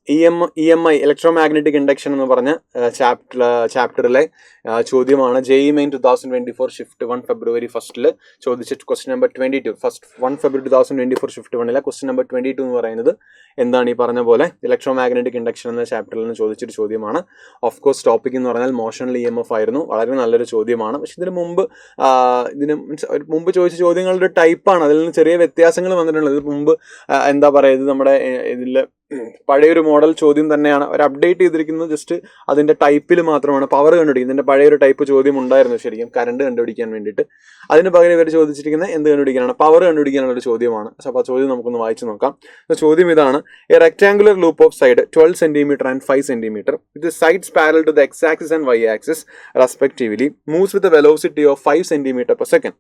EMI electro magnetic induction എന്ന് പറഞ്ഞ ചാപ്റ്ററിലെ ചോദ്യമാണ് JEE Main 2024 ഷിഫ്റ്റ് 1 February 1 ചോദിച്ചിട്ട് question number 22 first 1 February 2024 shift 1 question number 22 എന്ന് പറയുന്നത് എന്താണ് ഈ പറഞ്ഞ പോലെ ഇലക്ട്രോ മാഗ്നറ്റിക് ഇൻഡക്ഷൻ എന്ന ചാപ്റ്ററിൽ നിന്ന് ചോദിച്ചൊരു ചോദ്യമാണ്. ഓഫ് കോഴ്സ് ടോപ്പിക് എന്ന് പറഞ്ഞാൽ മോഷണൽ EMF ആയിരുന്നു. വളരെ നല്ലൊരു ചോദ്യമാണ്. പക്ഷെ ഇതിന് മുമ്പ് ചോദിച്ച ചോദ്യങ്ങളുടെ ടൈപ്പാണ്, അതിൽ നിന്ന് ചെറിയ വ്യത്യാസങ്ങൾ വന്നിട്ടുള്ളത്. ഇത് മുമ്പ് എന്താ പറയുക, ഇത് നമ്മുടെ ഇതിൽ പഴയൊരു മോഡൽ ചോദ്യം തന്നെയാണ്. അവർ അപ്ഡേറ്റ് ചെയ്തിരിക്കുന്നത് ജസ്റ്റ് അതിന്റെ ടൈപ്പിൽ മാത്രമാണ്. പവർ കണ്ടുപിടിക്കുന്നത്, ഇതിന്റെ പഴയൊരു ടൈപ്പ് ചോദ്യം ഉണ്ടായിരുന്നു ശരിക്കും, കറണ്ട് കണ്ടുപിടിക്കാൻ വേണ്ടിയിട്ട്. അതിന് പകരം ഇവർ ചോദിച്ചിരിക്കുന്നത് എന്ത് കണ്ടുപിടിക്കാനാണ്, പവർ കണ്ടുപിടിക്കാനുള്ള ഒരു ചോദ്യമാണ്. അപ്പോൾ ആ ചോദ്യം നമുക്കൊന്ന് വായിച്ചു നോക്കാം. ചോദ്യം ഇതാണ്: A rectangular loop of side 12 cm and 5 cm with the sides parallel to the x-axis and y-axis respectively moves with a velocity of 5 cm per second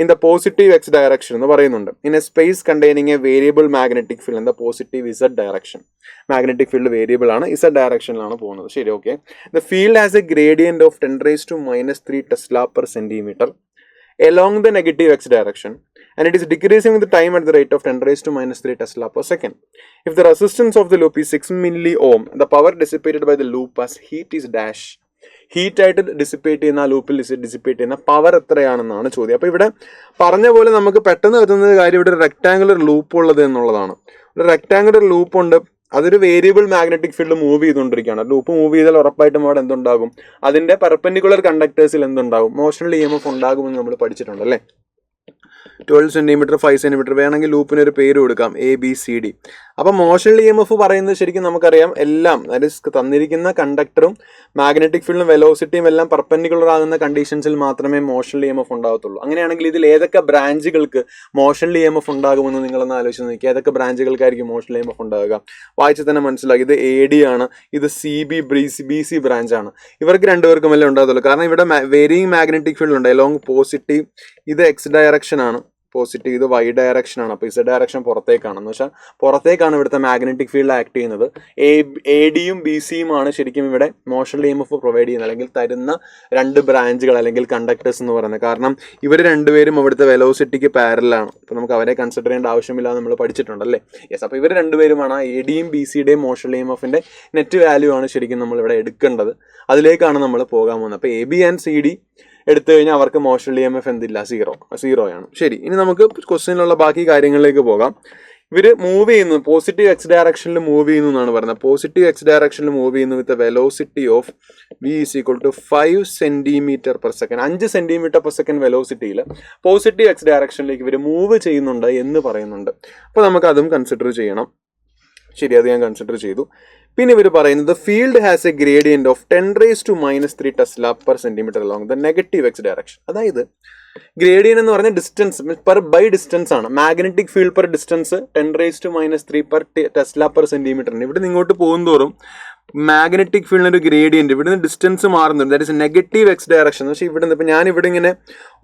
in the positive x direction എന്ന് പറയുന്നുണ്ട്. in a space containing a variable magnetic field in the positive z direction. Magnetic field variable ആണ്, z ഡയറക്ഷനിലാണ് പോകുന്നത്. ശരി, okay. the field has a gradient of 10⁻³ Tesla per centimeter along the negative x direction and it is decreasing with the time at the rate of 10⁻³ Tesla per second. If the resistance of the loop is 6 milliohm, the power dissipated by the loop as heat is dash. Heat ആയിട്ട് dissipate ചെയ്യുന്ന, ആ ലൂപ്പിൽ dissipate ചെയ്യുന്ന power എത്രയാണെന്നാണ് ചോദ്യം. അപ്പോൾ ഇവിടെ പറഞ്ഞ പോലെ നമുക്ക് പെട്ടെന്ന് എത്തുന്ന കാര്യം ഇവിടെ ഒരു റെക്ടാങ്കുലർ ലൂപ്പ് ഉള്ളത് എന്നുള്ളതാണ്. ഒരു റെക്ടാങ്കുലർ ലൂപ്പ് ഉണ്ട്, അതൊരു വേരിയബിൾ മാഗ്നറ്റിക് ഫീൽഡ് മൂവ് ചെയ്തുകൊണ്ടിരിക്കുകയാണ്. ലൂപ്പ് മൂവ് ചെയ്താൽ ഉറപ്പായിട്ടും അവിടെ എന്തുണ്ടാകും, അതിന്റെ പെർപെൻഡിക്കുലർ കണ്ടക്ടേഴ്സിൽ എന്തുണ്ടാകും, മോഷണൽ EMF ഉണ്ടാകുമെന്ന് നമ്മൾ പഠിച്ചിട്ടുണ്ട് അല്ലേ. 12 cm 5 cm വേണമെങ്കിൽ ലൂപ്പിന് ഒരു പേര് കൊടുക്കാം, ABCD. അപ്പം മോഷണൽ EMF പറയുന്നത് ശരിക്കും നമുക്കറിയാം എല്ലാം, അതായത് തന്നിരിക്കുന്ന കണ്ടക്ടറും മാഗ്നറ്റിക് ഫീൽഡും വെലോസിറ്റിയും എല്ലാം പെർപെൻഡിക്കുലർ ആകുന്ന കണ്ടീഷൻസിൽ മാത്രമേ മോഷണൽ EMF ഉണ്ടാകത്തുള്ളൂ. അങ്ങനെയാണെങ്കിൽ ഇതിൽ ഏതൊക്കെ ബ്രാഞ്ചുകൾക്ക് മോഷണൽ EMF ഉണ്ടാകുമെന്ന് നിങ്ങളൊന്ന് ആലോചിച്ച് നോക്കിയാൽ ഏതൊക്കെ ബ്രാഞ്ചുകൾക്കായിരിക്കും മോഷണൽ EMF ഉണ്ടാകുക? വായിച്ച് തന്നെ മനസ്സിലാക്കി. ഇത് AD ആണ്, ഇത് BC ബ്രാഞ്ചാണ്. ഇവർക്ക് രണ്ടുപേർക്കും അല്ലേ ഉണ്ടാകത്തുള്ളൂ. കാരണം ഇവിടെ വേരിയിങ് മാഗ്നറ്റിക് ഫീൽഡ് ഉണ്ട് എലോങ് പോസിറ്റീവ്. ഇത് X ഡയറക്ഷൻ ആണ്, പോസിറ്റീവ്. ഇത് Y ഡയറക്ഷൻ ആണ്. അപ്പോൾ Z ഡയറക്ഷൻ പുറത്തേക്കാണെന്ന് വെച്ചാൽ പുറത്തേക്കാണ് ഇവിടുത്തെ മാഗ്നറ്റിക് ഫീൽഡ് ആക്ട് ചെയ്യുന്നത്. ADയും BCയും ആണ് ശരിക്കും ഇവിടെ മോഷണൽ EMF പ്രൊവൈഡ് ചെയ്യുന്നത്, അല്ലെങ്കിൽ തരുന്ന രണ്ട് ബ്രാഞ്ചുകൾ അല്ലെങ്കിൽ കണ്ടക്ടേഴ്സ് എന്ന് പറയുന്നത്. കാരണം ഇവർ രണ്ടുപേരും അവിടുത്തെ വെലോസിറ്റിക്ക് പാരലാണ്. അപ്പോൾ നമുക്ക് അവരെ കൺസിഡർ ചെയ്യേണ്ട ആവശ്യമില്ല നമ്മൾ പഠിച്ചിട്ടുണ്ടല്ലേ. യെസ്, അപ്പോൾ ഇവർ രണ്ടുപേരുമാണ് ADയും BCയുടെയും മോഷണൽ EMFന്റെ നെറ്റ് വാല്യൂ ആണ് ശരിക്കും നമ്മൾ ഇവിടെ എടുക്കേണ്ടത്. അതിലേക്കാണ് നമ്മൾ പോകാൻ പോകുന്നത്. അപ്പോൾ AB ആൻഡ് CD എടുത്തു കഴിഞ്ഞാൽ അവർക്ക് മോഷണൽ EMF എന്തില്ല, സീറോയാണ്. ശരി, ഇനി നമുക്ക് ക്വസ്റ്റ്യനിലുള്ള ബാക്കി കാര്യങ്ങളിലേക്ക് പോകാം. ഇവർ മൂവ് ചെയ്യുന്നു, പോസിറ്റീവ് X ഡയറക്ഷനിൽ മൂവ് ചെയ്യുന്നു എന്നാണ് പറയുന്നത്. പോസിറ്റീവ് X ഡയറക്ഷനിൽ മൂവ് ചെയ്യുന്നു with velocity of V = 5 cm/s. 5 cm/s വെലോസിറ്റിയിൽ പോസിറ്റീവ് X ഡയറക്ഷനിലേക്ക് ഇവർ മൂവ് ചെയ്യുന്നുണ്ട് എന്ന് പറയുന്നുണ്ട്. അപ്പോൾ നമുക്ക് അതും കൺസിഡർ ചെയ്യണം. ശരി, അത് ഞാൻ കൺസിഡർ ചെയ്തു. പിന്നെ ഇവർ പറയുന്നത് field has A gradient of 10⁻³ Tesla per centimeter along the negative X direction. അതായത് ഗ്രേഡിയന്റ് എന്ന് പറഞ്ഞ ഡിസ്റ്റൻസ് ബൈ ഡിസ്റ്റൻസ് ആണ്. Magnetic field per distance 10⁻³ Tesla per centimeter. ഇവിടെ നിന്ന് ഇങ്ങോട്ട് പോകുന്തോറും മാഗ്നറ്റിക് ഫീൽഡിന് ഒരു ഗ്രേഡിയന്റ്, ഇവിടുന്ന് ഡിസ്റ്റൻസ് മാറുന്നുണ്ട്. That is negative X direction. എന്ന് വെച്ചാൽ ഇവിടുന്ന് ഇപ്പം ഞാൻ ഇവിടെ ഇങ്ങനെ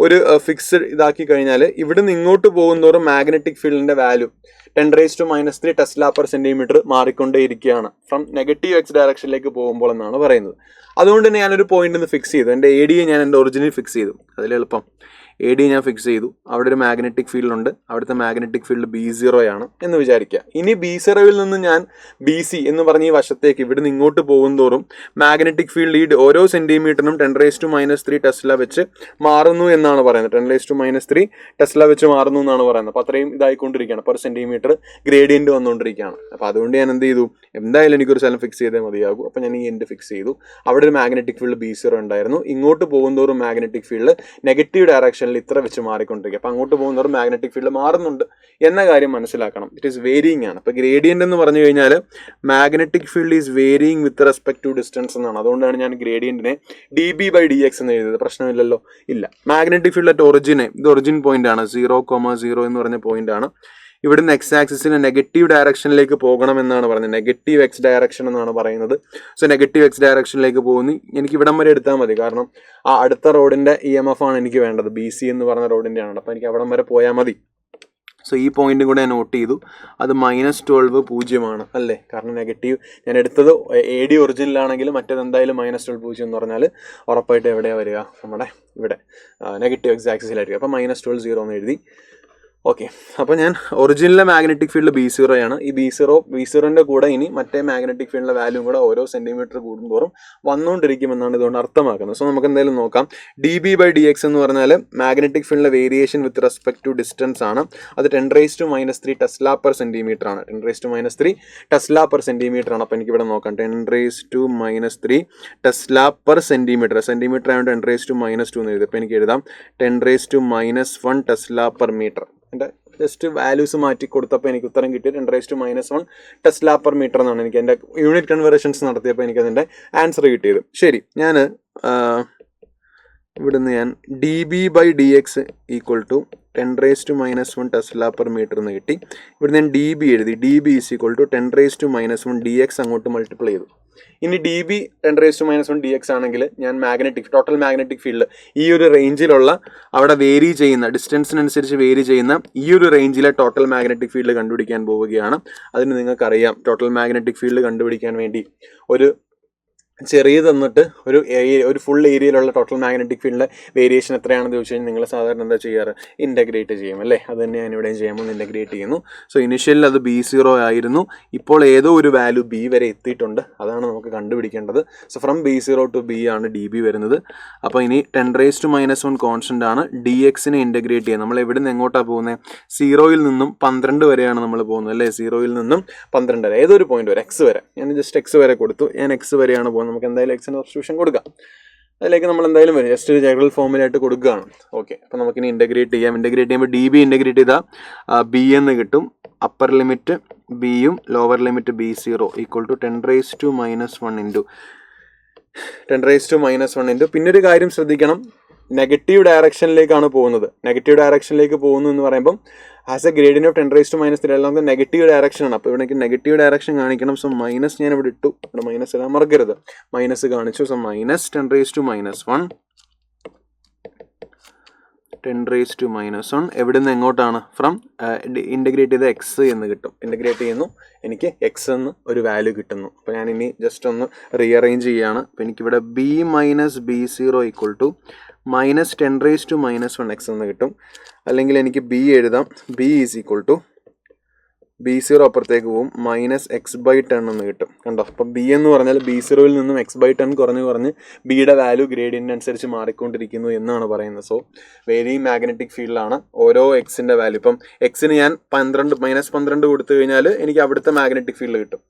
ഒരു ഫിക്സ്ഡ് ഇതാക്കി കഴിഞ്ഞാൽ ഇവിടുന്ന് ഇങ്ങോട്ട് പോകുന്നതോറും മാഗ്നറ്റിക് ഫീൽഡിന്റെ വാല്യൂ 10⁻³ Tesla per centimeter മാറിക്കൊണ്ടേയിരിക്കുകയാണ് ഫ്രം നെഗറ്റീവ് X ഡയറക്ഷനിലേക്ക് പോകുമ്പോൾ എന്നാണ് പറയുന്നത്. അതുകൊണ്ട് തന്നെ ഞാനൊരു പോയിന്റ് ഒന്ന് ഫിക്സ് ചെയ്തു. എൻ്റെ AD ഞാൻ എൻ്റെ ഒറിജിനിൽ ഫിക്സ് ചെയ്തു. അതിലെളുപ്പം AD ഞാൻ ഫിക്സ് ചെയ്തു. അവിടെ ഒരു മാഗ്നറ്റിക് ഫീൽഡ് ഉണ്ട്, അവിടുത്തെ മാഗ്നറ്റിക് ഫീൽഡ് B0 ആണ് എന്ന് വിചാരിക്കുക. ഇനി B0യിൽ നിന്ന് ഞാൻ BC എന്ന് പറഞ്ഞ ഈ വശത്തേക്ക് ഇവിടുന്ന് ഇങ്ങോട്ട് പോകുന്തോറും മാഗ്നറ്റിക് ഫീൽഡ് ഈ ഓരോ സെന്റിമീറ്ററിനും 10⁻³ Tesla വെച്ച് മാറുന്നു എന്നാണ് പറയുന്നത്. 10⁻³ Tesla വെച്ച് മാറുന്നു എന്നാണ് പറയുന്നത്. അപ്പോൾ അത്രയും ഇതായിക്കൊണ്ടിരിക്കുകയാണ്, പെർ സെന്റിമീറ്റർ ഗ്രേഡിയന്റ് വന്നുകൊണ്ടിരിക്കുകയാണ്. അപ്പോൾ അതുകൊണ്ട് ഞാൻ എന്ത് ചെയ്തു, എന്തായാലും എനിക്കൊരു സ്ഥലം ഫിക്സ് ചെയ്തേ മതിയാകും. അപ്പോൾ ഞാൻ ഈ എൻഡ് ഫിക്സ് ചെയ്തു. അവിടെ ഒരു മാഗ്നറ്റിക് ഫീൽഡ് B0 ഉണ്ടായിരുന്നു. ഇങ്ങോട്ട് പോകുന്തോറും മാഗ്നറ്റിക് ഫീൽഡ് നെഗറ്റീവ് ഡയറക്ഷൻ ഇത്ര വെച്ച് മാറിക്കൊണ്ടിരിക്കുക. അപ്പൊ അങ്ങോട്ട് പോകുന്നവർ മാഗ്നറ്റിക് ഫീൽഡ് മാറുന്നുണ്ട് എന്ന കാര്യം മനസ്സിലാക്കണം. ഇറ്റ് ഈസ് വേരിയിങ് ആണ്. അപ്പൊ ഗ്രേഡിയന്റ് എന്ന് പറഞ്ഞു കഴിഞ്ഞാൽ magnetic field is varying with respect to distance എന്നാണ്. അതുകൊണ്ടാണ് ഞാൻ ഗ്രേഡിയന്റിനെ dB/dx എന്ന് എഴുതിയത്. പ്രശ്നമില്ലല്ലോ, ഇല്ല. മാഗ്നറ്റിക് ഫീൽഡ് അറ്റ് ഒറിജിനെ, ഇത് ഒറിജിൻ പോയിന്റ് ആണ്, 0,0 എന്ന് പറഞ്ഞ പോയിന്റ് ആണ്. ഇവിടുന്ന് X ആക്സിസിന് നെഗറ്റീവ് ഡയറക്ഷനിലേക്ക് പോകണം എന്നാണ് പറയുന്നത്. നെഗറ്റീവ് X ഡയറക്ഷൻ എന്നാണ് പറയുന്നത്. സോ നെഗറ്റീവ് X ഡയറക്ഷനിലേക്ക് പോകുന്നു. എനിക്ക് ഇവിടം വരെ എടുത്താൽ മതി, കാരണം ആ അടുത്ത റോഡിന്റെ EMF ആണ് എനിക്ക് വേണ്ടത്. BC എന്ന് പറഞ്ഞ റോഡിന്റെ ആണ്. അപ്പോൾ എനിക്ക് അവിടം വരെ പോയാൽ മതി. സോ ഈ പോയിന്റും കൂടെ ഞാൻ നോട്ട് ചെയ്തു. അത് -12 0 അല്ലേ, കാരണം നെഗറ്റീവ് ഞാൻ എടുത്തത് AD ഒറിജിനലാണെങ്കിൽ മറ്റേത് എന്തായാലും -12 0 എന്ന് പറഞ്ഞാൽ ഉറപ്പായിട്ട് എവിടെയാണ് വരിക, നമ്മുടെ ഇവിടെ നെഗറ്റീവ് X ആക്സിസിലായിരിക്കും. അപ്പോൾ -12 0 എന്ന് എഴുതി. ഓക്കെ, അപ്പോൾ ഞാൻ ഒറിജിനൽ മാഗ്നറ്റിക് ഫീൽഡ് B0 ആണ്. ഈ B0ന്റെ കൂടെ ഇനി മറ്റേ മാഗ്നറ്റിക് ഫീൽഡിന്റെ വാല്യൂ കൂടെ ഓരോ സെന്റിമീറ്റർ കൂടുന്തോറും വന്നുകൊണ്ടിരിക്കുമെന്നാണ് ഇതുകൊണ്ട് അർത്ഥമാക്കുന്നത്. സോ നമുക്ക് എന്തായാലും നോക്കാം. dB/dx എന്ന് പറഞ്ഞാൽ മാഗ്നറ്റിക് ഫീൽഡിലെ variation with respect to distance ആണ്. അത് 10⁻³ ടെസ്ല/സെന്റിമീറ്റർ ആണ്. 10⁻³ ടെസ്ല/സെന്റിമീറ്റർ ആണ്. അപ്പോൾ എനിക്കിവിടെ നോക്കാം, 10⁻³ ടെസ്ല/സെന്റിമീറ്റർ. സെന്റിമീറ്റർ ആയതുകൊണ്ട് 10⁻² എന്ന് എഴുതി. അപ്പോൾ എനിക്ക് എഴുതാം 10⁻⁻1 ടെസ്ല/മീറ്റർ. എൻ്റെ ജസ്റ്റ് വാല്യൂസ് മാറ്റി കൊടുത്തപ്പോൾ എനിക്ക് ഉത്തരം കിട്ടി 10⁻⁻1 ടെസ്ല/മീറ്റർ എന്നാണ്. എനിക്ക് എൻ്റെ യൂണിറ്റ് കൺവേർഷൻസ് നടത്തിയപ്പോൾ എനിക്കതിൻ്റെ ആൻസർ കിട്ടിയത്. ശരി, ഞാൻ ഇവിടുന്ന് ഞാൻ dB/dx = 10⁻⁻1 ടെസ്ല/മീറ്റർ എന്ന് കിട്ടി. ഇവിടെ ഞാൻ dB എഴുതി. dB = 10⁻⁻1 dx അങ്ങോട്ട് മൾട്ടിപ്ലൈ ചെയ്തു. ഇനി dB 10⁻⁻1 dx ആണെങ്കിൽ ഞാൻ ടോട്ടൽ മാഗ്നറ്റിക് ഫീൽഡ് ഈ ഒരു റേഞ്ചിലുള്ള അവിടെ വേരി ചെയ്യുന്ന ഡിസ്റ്റൻസിനനുസരിച്ച് വേരി ചെയ്യുന്ന ഈ ഒരു റേഞ്ചിലെ ടോട്ടൽ മാഗ്നറ്റിക് ഫീൽഡ് കണ്ടുപിടിക്കാൻ പോവുകയാണ്. അതിന് നിങ്ങൾക്കറിയാം, ടോട്ടൽ മാഗ്നറ്റിക് ഫീൽഡ് കണ്ടുപിടിക്കാൻ വേണ്ടി ഒരു ചെറിയത് തന്നിട്ട് ഒരു ഫുൾ ഏരിയയിലുള്ള ടോട്ടൽ മാഗ്നറ്റിക് ഫീൽഡിലെ വേരിയേഷൻ എത്രയാണെന്ന് ചോദിച്ചു കഴിഞ്ഞാൽ നിങ്ങൾ സാധാരണ എന്താ ചെയ്യാറ്? ഇൻ്റഗ്രേറ്റ് ചെയ്യും അല്ലേ? അത് തന്നെ ഞാൻ ഇവിടെയും ചെയ്യാൻ ഇൻ്റഗ്രേറ്റ് ചെയ്യുന്നു. സോ ഇനിഷ്യലിൽ അത് B0 ആയിരുന്നു. ഇപ്പോൾ ഏതോ ഒരു വാല്യൂ B വരെ എത്തിയിട്ടുണ്ട്. അതാണ് നമുക്ക് കണ്ടുപിടിക്കേണ്ടത്. So from B0 to B ആണ് dB വരുന്നത്. അപ്പോൾ ഇനി 10⁻⁻1 കോൺസ്റ്റൻ്റ് ആണ്. dxനെ ഇൻ്റഗ്രേറ്റ് ചെയ്യാം. നമ്മൾ എവിടെ നിന്ന് എങ്ങോട്ടാണ് പോകുന്നത്? 0യിൽ നിന്നും 12 വരെയാണ് നമ്മൾ പോകുന്നത് അല്ലേ? 0യിൽ നിന്നും 12 വരെ, ഏതൊരു പോയിന്റ് വരെ, x വരെ. ഞാൻ ജസ്റ്റ് x വരെ കൊടുത്തു. ഞാൻ x വരെയാണ് പോകുന്നത്. നമുക്ക് എന്തായാലും എക്സിന് സബ്സ്റ്റിറ്റ്യൂഷൻ കൊടുക്കാം. അതിലേക്ക് നമ്മൾ എന്തായാലും വരും, ജസ്റ്റ് ഒരു ജനറൽ ഫോമിലായിട്ട് കൊടുക്കുകയാണ്. ഓക്കെ, അപ്പോൾ നമുക്കിനി ഇൻ്റഗ്രേറ്റ് ചെയ്യാം. ഇൻ്റഗ്രേറ്റ് ചെയ്യുമ്പോൾ dB ഇൻ്റഗ്രേറ്റ് ചെയ്താൽ B എന്ന് കിട്ടും. അപ്പർ ലിമിറ്റ് ബിയും ലോവർ ലിമിറ്റ് B0 = 10⁻⁻1 പിന്നെ ഒരു കാര്യം ശ്രദ്ധിക്കണം, നെഗറ്റീവ് ഡയറക്ഷനിലേക്കാണ് പോകുന്നത്. നെഗറ്റീവ് ഡയറക്ഷനിലേക്ക് പോകുന്നു എന്ന് പറയുമ്പം ആസ് എ ഗ്രേഡിയൻ ഓഫ് 10⁻⁻³ എല്ലാം നെഗറ്റീവ് ഡയറക്ഷനാണ്. അപ്പോൾ ഇവിടെ എനിക്ക് നെഗറ്റീവ് ഡയറക്ഷൻ കാണിക്കണം. സോ മൈനസ് ഞാൻ ഇവിടെ ഇട്ടു. ഇവിടെ മൈനസ് ഇടാൻ മറക്കരുത്. മൈനസ് കാണിച്ചു. സോ -10⁻⁻1 10⁻⁻1 എവിടെ നിന്ന് എങ്ങോട്ടാണ്? ഫ്രം ഇൻ്റഗ്രേറ്റ് ചെയ്ത x എന്ന് കിട്ടും. ഇൻ്റഗ്രേറ്റ് ചെയ്യുന്നു, എനിക്ക് x എന്ന് ഒരു വാല്യൂ കിട്ടുന്നു. അപ്പോൾ ഞാൻ ഇനി ജസ്റ്റ് ഒന്ന് റീഅറേഞ്ച് ചെയ്യുകയാണ്. അപ്പോൾ എനിക്കിവിടെ B - B0 = -10⁻⁻1 x എന്ന് കിട്ടും. അല്ലെങ്കിൽ എനിക്ക് B എഴുതാം. B = B0 അപ്പുറത്തേക്ക് പോവും, -x/10 എന്ന് കിട്ടും. കണ്ടോ? അപ്പം B എന്ന് പറഞ്ഞാൽ B0യിൽ നിന്നും x/10 കുറഞ്ഞ് ബിയുടെ വാല്യൂ ഗ്രേഡിയൻ്റ് മാറിക്കൊണ്ടിരിക്കുന്നു എന്നാണ് പറയുന്നത്. സോ വെരി മാഗ്നറ്റിക് ഫീൽഡാണ്. ഓരോ എക്സിൻ്റെ വാല്യൂ, ഇപ്പം എക്സിന് ഞാൻ -12 കൊടുത്തു കഴിഞ്ഞാൽ എനിക്ക് അവിടുത്തെ മാഗ്നറ്റിക് ഫീൽഡ് കിട്ടും.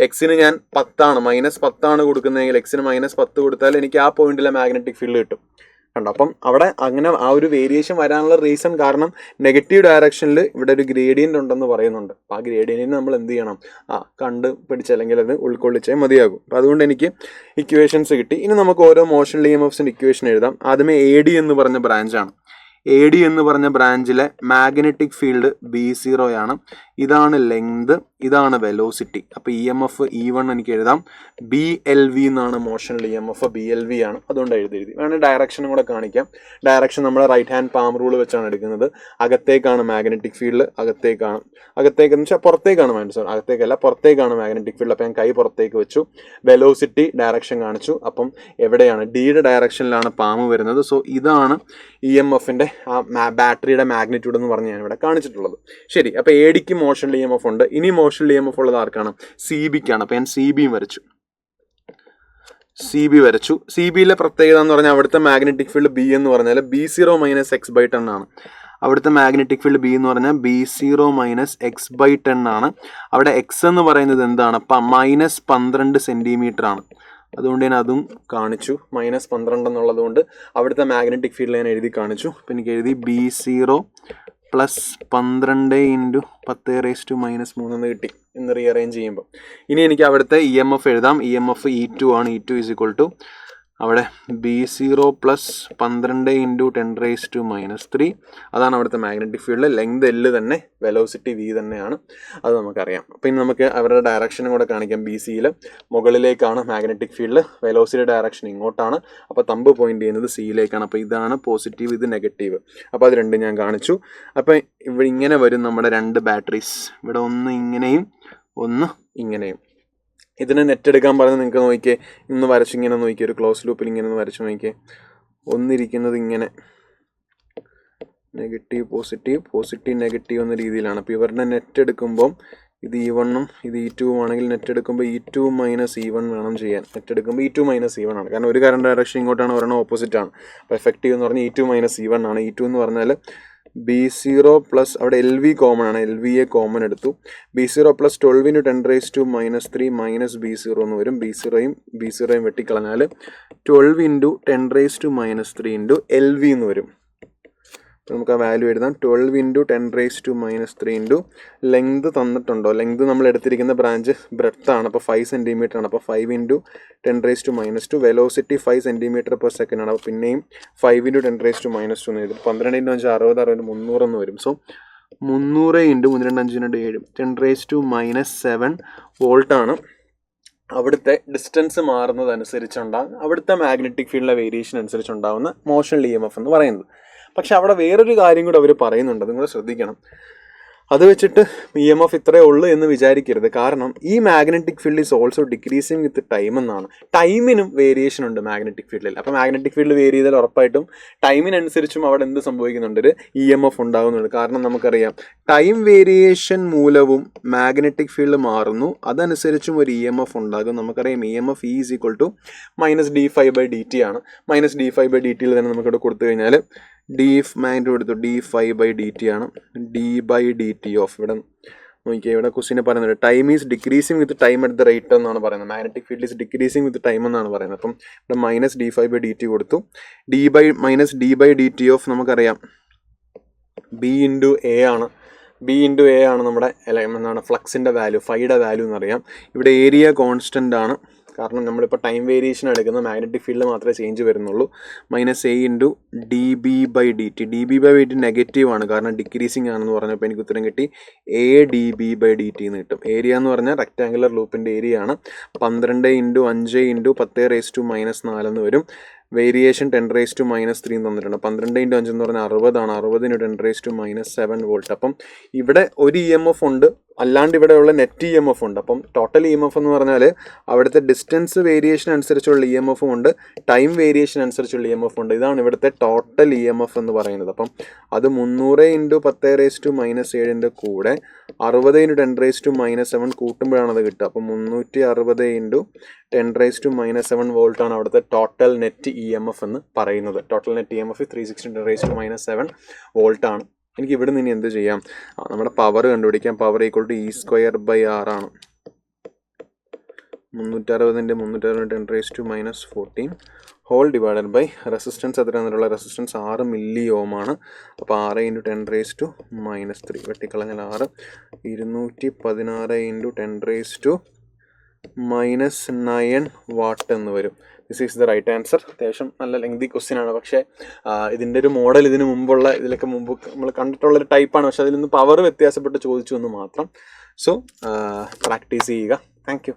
എക്സിന് ഞാൻ 10 -10 കൊടുക്കുന്നതെങ്കിൽ എക്സിന് -10 കൊടുത്താൽ എനിക്ക് ആ പോയിന്റിലെ മാഗ്നറ്റിക് ഫീൽഡ് കിട്ടും. കണ്ടോ? അപ്പം അവിടെ അങ്ങനെ ആ ഒരു വേരിയേഷൻ വരാനുള്ള റീസൺ കാരണം നെഗറ്റീവ് ഡയറക്ഷനിൽ ഇവിടെ ഒരു ഗ്രേഡിയൻ്റ് ഉണ്ടെന്ന് പറയുന്നുണ്ട്. അപ്പോൾ ആ ഗ്രേഡിയൻറ്റിന് നമ്മൾ എന്ത് ചെയ്യണം? കണ്ടുപിടിച്ച് അല്ലെങ്കിൽ അത് ഉൾക്കൊള്ളിച്ചേ മതിയാകും. അപ്പോൾ അതുകൊണ്ട് എനിക്ക് ഇക്വേഷൻസ് കിട്ടി. ഇനി നമുക്ക് ഓരോ മോഷൻ EMFസിൻ്റെ ഇക്വേഷൻ എഴുതാം. ആദ്യമേ AD എന്ന് പറഞ്ഞ ബ്രാഞ്ചാണ്. AD എന്ന് പറഞ്ഞ ബ്രാഞ്ചിലെ മാഗ്നറ്റിക് ഫീൽഡ് B0 ആണ്. ഇതാണ് ലെങ്ത്, ഇതാണ് വെലോസിറ്റി. അപ്പോൾ EMF E1 എനിക്ക് എഴുതാം. BLV എന്നാണ് മോഷൻ EMF, BLV ആണ്. അതുകൊണ്ട് എഴുതി വേണമെങ്കിൽ ഡയറക്ഷനും കൂടെ കാണിക്കാം. ഡയറക്ഷൻ നമ്മൾ റൈറ്റ് ഹാൻഡ് പാം റൂൾ വെച്ചാണ് എടുക്കുന്നത്. അകത്തേക്കാണ് മാഗ്നറ്റിക് ഫീൽഡ്, അകത്തേക്കെന്ന് വെച്ചാൽ പുറത്തേക്കാണ് അകത്തേക്കല്ല, പുറത്തേക്കാണ് മാഗ്നറ്റിക് ഫീൽഡ്. അപ്പോൾ ഞാൻ കൈ പുറത്തേക്ക് വെച്ചു. വെലോസിറ്റി ഡയറക്ഷൻ കാണിച്ചു. അപ്പം എവിടെയാണ്? ഡിയുടെ ഡയറക്ഷനിലാണ് പാമ്പ് വരുന്നത്. സോ ഇതാണ് EMFൻ്റെ ആ ബാറ്ററിയുടെ മാഗ്നിറ്റ്യൂഡ് എന്ന് പറഞ്ഞ് ഞാനിവിടെ കാണിച്ചിട്ടുള്ളത്. ശരി, അപ്പോൾ ADക്ക് മോഷൻ EMF ഉണ്ട്. ഇനി മോഷൻ EMF ഉള്ളത് ആർക്കാണ്? CBക്കാണ്. അപ്പോൾ ഞാൻ CB വരച്ചു. CBയിലെ പ്രത്യേകത എന്ന് പറഞ്ഞാൽ അവിടുത്തെ മാഗ്നറ്റിക് ഫീൽഡ് B എന്ന് പറഞ്ഞാൽ B0 - x/10 ആണ്. അവിടുത്തെ മാഗ്നറ്റിക് ഫീൽഡ് B എന്ന് പറഞ്ഞാൽ B0 - x/10 ആണ്. അവിടെ x എന്ന് പറയുന്നത് എന്താണ്? -12 സെൻറ്റിമീറ്റർ ആണ്. അതുകൊണ്ട് ഞാൻ അതും കാണിച്ചു. -12 എന്നുള്ളത് കൊണ്ട് അവിടുത്തെ മാഗ്നറ്റിക് ഫീൽഡ് ഞാൻ എഴുതി കാണിച്ചു. അപ്പം എനിക്ക് എഴുതി B0 + 12 × 10⁻³ എന്ന് കിട്ടി എന്ന് റീഅറേഞ്ച് ചെയ്യുമ്പോൾ. ഇനി എനിക്ക് അവിടുത്തെ EMF എഴുതാം. EMF E2 ആണ്. E2 = അവിടെ B0 + 12 × 10⁻³ അതാണ് അവിടുത്തെ മാഗ്നറ്റിക് ഫീൽഡ്. ലെങ്ത് L തന്നെ, വെലോസിറ്റി V തന്നെയാണ്. അത് നമുക്കറിയാം. അപ്പോൾ ഇനി നമുക്ക് അവരുടെ ഡയറക്ഷനും കൂടെ കാണിക്കാം. BCയിൽ മുകളിലേക്കാണ് മാഗ്നറ്റിക് ഫീൽഡ്, വെലോസിറ്റി ഡയറക്ഷൻ ഇങ്ങോട്ടാണ്. അപ്പോൾ തമ്പ് പോയിന്റ് ചെയ്യുന്നത് സിയിലേക്കാണ്. അപ്പോൾ ഇതാണ് പോസിറ്റീവ്, ഇത് നെഗറ്റീവ്. അപ്പോൾ അത് രണ്ടും ഞാൻ കാണിച്ചു. അപ്പോൾ ഇവിടെ ഇങ്ങനെ വരും നമ്മുടെ രണ്ട് ബാറ്ററീസ്. ഇവിടെ ഒന്ന് ഇങ്ങനെയും ഒന്ന് ഇങ്ങനെയും. ഇതിന് നെറ്റ് എടുക്കാൻ പറഞ്ഞ് നിങ്ങൾക്ക് നോക്കിയേ, ഇന്ന് വരച്ചിങ്ങനെ നോക്കിയേ, ഒരു ക്ലോസ് ലൂപ്പിൽ ഇങ്ങനെ ഒന്ന് വരച്ച് നോക്കിയേ. ഒന്നിരിക്കുന്നത് ഇങ്ങനെ, നെഗറ്റീവ് പോസിറ്റീവ് പോസിറ്റീവ് നെഗറ്റീവ് എന്ന രീതിയിലാണ്. അപ്പോൾ ഇവരുടെ നെറ്റ് എടുക്കുമ്പം ഇത് E1ഉം ഇത് E2ഉം ആണെങ്കിൽ നെറ്റ് എടുക്കുമ്പോൾ E2 മൈനസ് E1 വേണം ചെയ്യാൻ. നെറ്റ് എടുക്കുമ്പോൾ E2 മൈനസ് E1 ആണ്, കാരണം ഒരു കറണ്ട് ഡയറക്ഷൻ ഇങ്ങോട്ടാണ്, ഒരെണ്ണം ഓപ്പോസിറ്റ് ആണ്. അപ്പോൾ എഫക്റ്റീവ് എന്ന് പറഞ്ഞാൽ E2 മൈനസ് E1 ആണ്. E2 എന്ന് പറഞ്ഞാൽ B0 പ്ലസ് അവിടെ LV കോമൺ ആണ്, LVയെ കോമൺ എടുത്തു. B0 പ്ലസ് 12 × 10⁻³ മൈനസ് B0 എന്ന് വരും. B0യും വെട്ടിക്കളഞ്ഞാൽ 12 × 10⁻³ LV എന്ന് വരും. നമുക്ക് ആ വാല്യൂ എഴുതാം. 12 × 10⁻³ ലെങ്ത് തന്നിട്ടുണ്ടോ? ലെങ്ത് നമ്മൾ എടുത്തിരിക്കുന്ന ബ്രാഞ്ച് ബ്രെഡ്ത്ത് ആണ്, അപ്പോൾ 5 സെൻറ്റിമീറ്റർ ആണ്. അപ്പോൾ 5 × 10⁻². വെലോസിറ്റി 5 cm/s ആണ്. അപ്പോൾ പിന്നെയും 5 × 10⁻² എന്ന് എഴുതും. 12 × 5 60, 60 300 എന്ന് വരും. സോ 300 × 3 2 5 7 10⁻7 വോൾട്ടാണ് അവിടുത്തെ ഡിസ്റ്റൻസ് മാറുന്നതനുസരിച്ചുണ്ടാകും അവിടുത്തെ മാഗ്നറ്റിക് ഫീൽഡിലെ വേരിയേഷൻ അനുസരിച്ചുണ്ടാകുന്ന മോഷണൽ EMF എന്ന് പറയുന്നത്. പക്ഷെ അവിടെ വേറൊരു കാര്യം കൂടെ അവർ പറയുന്നുണ്ട്, അതും കൂടെ ശ്രദ്ധിക്കണം. അത് വെച്ചിട്ട് EMF ഇത്രയേ ഉള്ളൂ എന്ന് വിചാരിക്കരുത്. കാരണം ഈ magnetic field is also decreasing with time എന്നാണ്. ടൈമിനും വേരിയേഷൻ ഉണ്ട് മാഗ്നറ്റിക് ഫീൽഡിൽ. അപ്പോൾ മാഗ്നറ്റിക് ഫീൽഡ് വേരി ചെയ്താൽ ഉറപ്പായിട്ടും ടൈമിനനുസരിച്ചും അവിടെ എന്ത് സംഭവിക്കുന്നുണ്ട്? ഒരു EMF ഉണ്ടാകുന്നുണ്ട്. കാരണം നമുക്കറിയാം ടൈം വേരിയേഷൻ മൂലവും മാഗ്നറ്റിക് ഫീൽഡ് മാറുന്നു, അതനുസരിച്ചും ഒരു EMF ഉണ്ടാകും. നമുക്കറിയാം EMF E = -d∅/dt ആണ്. -d∅/dt തന്നെ നമുക്കിവിടെ കൊടുത്തു കഴിഞ്ഞാൽ മാഗ്നറ്റ് എടുത്തു d∅/dt ആണ്. d/dt ഓഫ് ഇവിടെ നോക്കിയാൽ ഇവിടെ ക്വസ്റ്റിനെ പറയുന്നത് time is decreasing with time at the rate എന്നാണ് പറയുന്നത്. Magnetic field is decreasing with time എന്നാണ് പറയുന്നത്. അപ്പം ഇവിടെ -d∅/dt കൊടുത്തു. d/dt ഓഫ് നമുക്കറിയാം B × A ആണ്. B × A ആണ് നമ്മുടെ എന്താണ് ഫ്ലക്സിൻ്റെ വാല്യൂ, ഫൈയുടെ വാല്യൂ എന്നറിയാം. ഇവിടെ ഏരിയ കോൺസ്റ്റൻ്റ് ആണ്, കാരണം നമ്മളിപ്പോൾ ടൈം വേരിയേഷൻ എടുക്കുന്ന മാഗ്നറ്റിക് ഫീൽഡ് മാത്രമേ ചേഞ്ച് വരുന്നുള്ളൂ. -A × dB/dt. dB/dt നെഗറ്റീവ് ആണ്, കാരണം ഡിക്രീസിങ് ആണെന്ന് പറഞ്ഞപ്പോൾ എനിക്ക് ഉത്തരം കിട്ടി AdB/dt എന്ന് കിട്ടും. ഏരിയ എന്ന് പറഞ്ഞാൽ റെക്റ്റാങ്കുലർ ലൂപ്പിൻ്റെ ഏരിയ ആണ്. 12 × 5 × 10⁻⁴ എന്ന് വരും. വേരിയേഷൻ 10⁻³ തന്നിട്ടുണ്ട്. 12 × 5 എന്ന് പറഞ്ഞാൽ 60 ആണ്. 60 × 10⁻⁷ വോൾട്ട്. അപ്പം ഇവിടെ ഒരു EMF ഉണ്ട്, അല്ലാണ്ട് ഇവിടെയുള്ള നെറ്റ് EMF ഉണ്ട്. അപ്പം ടോട്ടൽ EMF എന്ന് പറഞ്ഞാൽ അവിടുത്തെ ഡിസ്റ്റൻസ് വേരിയേഷൻ അനുസരിച്ചുള്ള EMF ഉണ്ട്, ടൈം വേരിയേഷൻ അനുസരിച്ചുള്ള EMF ഉണ്ട്. ഇതാണ് ഇവിടുത്തെ ടോട്ടൽ EMF എന്ന് പറയുന്നത്. അപ്പം അത് 300 × 10⁻⁷ കൂടെ 60 × 10⁻⁷ കൂട്ടുമ്പോഴാണ് അത് കിട്ടുക. അപ്പം 360 × 10⁻⁷ വോൾട്ടാണ് അവിടുത്തെ ടോട്ടൽ നെറ്റ് EMF എന്ന് പറയുന്നത്. Total net EMF 360 × 10⁻⁷ വോൾട്ടാണ്. എനിക്ക് ഇവിടെ നിന്ന് എന്ത് ചെയ്യാം? നമ്മുടെ പവർ കണ്ടുപിടിക്കാം. പവർ = E²/R ആണ്. 360 × 360 ഹോൾ ഡിവൈഡഡ് ബൈ റെസിസ്റ്റൻസ് എത്രയാണെന്നുള്ള റെസിസ്റ്റൻസ് 6 മില്ലി ഓം ആണ്. അപ്പോൾ 6 × 10⁻³ വെട്ടിക്കളഞ്ഞാൽ 6 216 × 10⁻⁹ വാട്ട് എന്ന് വരും. This is the right answer. അത്യാവശ്യം നല്ല ലെങ്തി ക്വസ്റ്റ്യൻ ആണ്. പക്ഷേ ഇതിൻ്റെ ഒരു മോഡൽ ഇതിന് മുമ്പുള്ള ഇതിലൊക്കെ മുമ്പ് നമ്മൾ കണ്ടിട്ടുള്ളൊരു ടൈപ്പാണ്. പക്ഷേ അതിൽ നിന്ന് പവർ വ്യത്യാസപ്പെട്ട് ചോദിച്ചു എന്ന് മാത്രം. സോ പ്രാക്ടീസ് ചെയ്യുക. Thank you.